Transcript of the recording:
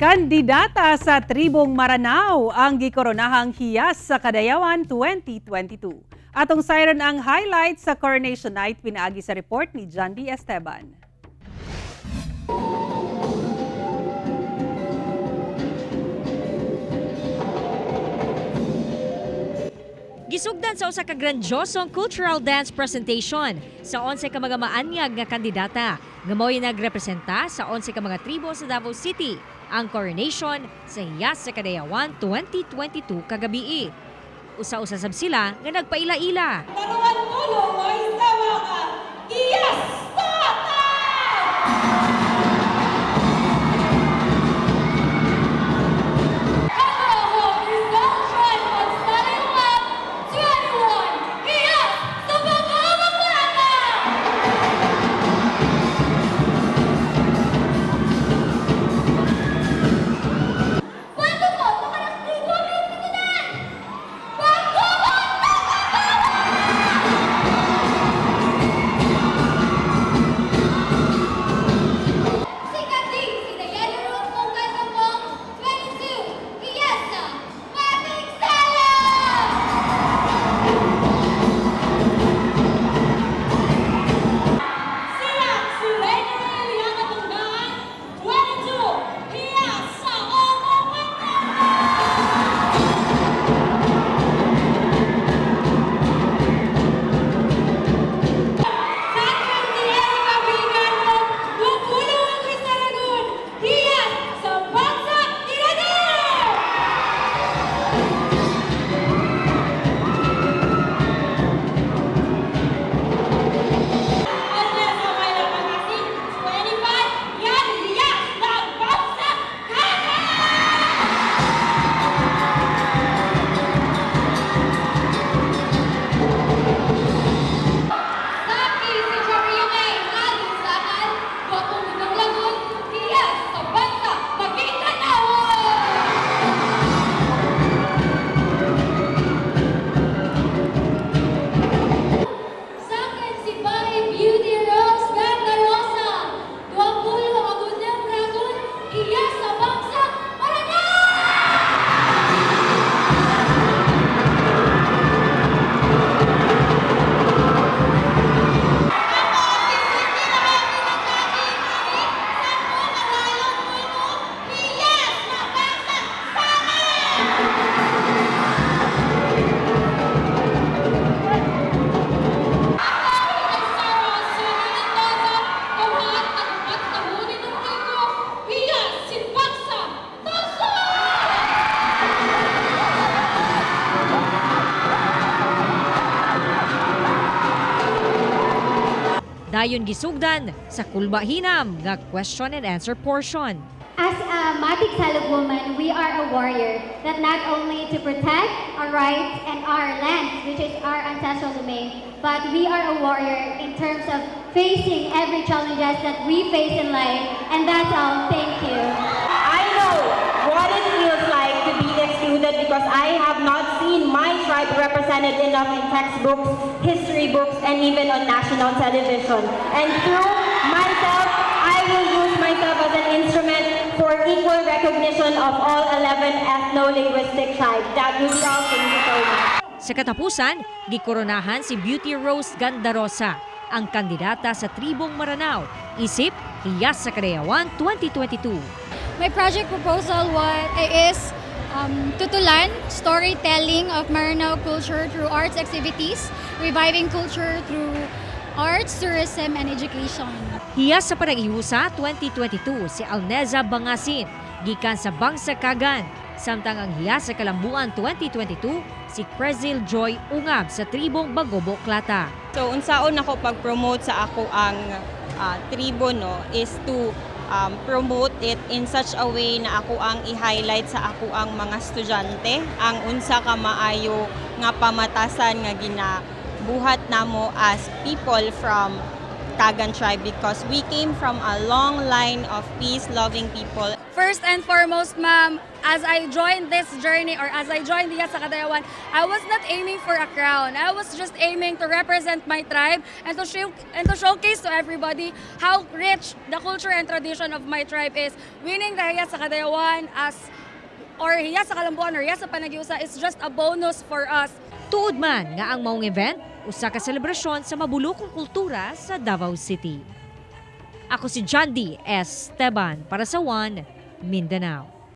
Kandidata sa tribong Maranao ang gikoronahang Hiyas sa Kadayawan 2022. Atong siren ang highlights sa Coronation Night pinaagi sa report ni John D. Esteban. Gisugdan sa usa ka grandiosong cultural dance presentation sa 11 ka mga maanyag nga kandidata. Gamoy nagrepresenta sa 11 ka mga tribo sa Davao City ang coronation sa Hiyas sa Kadayawan 2022 kagabi. Usa-usa sab sila nga nagpaila-ila. Karuan pulo ay sawa ka. Hiyas Tata! Dayon gisugdan sa kulba hinam nga question and answer portion. As a Matig Salog woman, we are a warrior that not only to protect our rights and our land, which is our ancestral domain, but we are a warrior in terms of facing every challenges that we face in life. And that's all. Thank you. I know what it feels like to be excluded because I have not seen my tribe represented enough in textbooks, history books, and even on national television. And through myself, I will use myself as an instrument for equal recognition of all 11 ethno-linguistic tribes. That will be all. Thank you so much. Sa katapusan, gikoronahan si Beauty Rose Gandarosa, ang kandidata sa tribong Maranao, isip Hiyas sa Kadayawan 2022. My project proposal is tutulan storytelling of Maranao culture through arts activities, reviving culture through arts, tourism, and education. Hiyas sa Panag-ihusa 2022 si Alneza Bangasin, gikan sa Bangsa Kagan. Samtang ang Hiyas sa Kalambuan 2022 si Prezil Joy Ungab sa tribong Bagobo Klata. So unsaon ako pag-promote sa ako ang tribo no is to promote it in such a way na ako ang i-highlight sa ako ang mga estudyante ang unsa ka maayo nga pamatasan nga ginabuhat namo as people from Kagan tribe because we came from a long line of peace-loving people. First and foremost, ma'am, as I joined this journey or as I joined Hiyas sa Kadayawan, I was not aiming for a crown. I was just aiming to represent my tribe and to showcase to everybody how rich the culture and tradition of my tribe is. Winning the Hiyas sa Kadayawan or Hiyas sa Kalambuan or Hiyas sa Panagyusa is just a bonus for us. Tuod man nga ang maong event, usa ka selebrasyon sa mabulokong kultura sa Davao City. Ako si John D. Esteban para sa One Mindanao.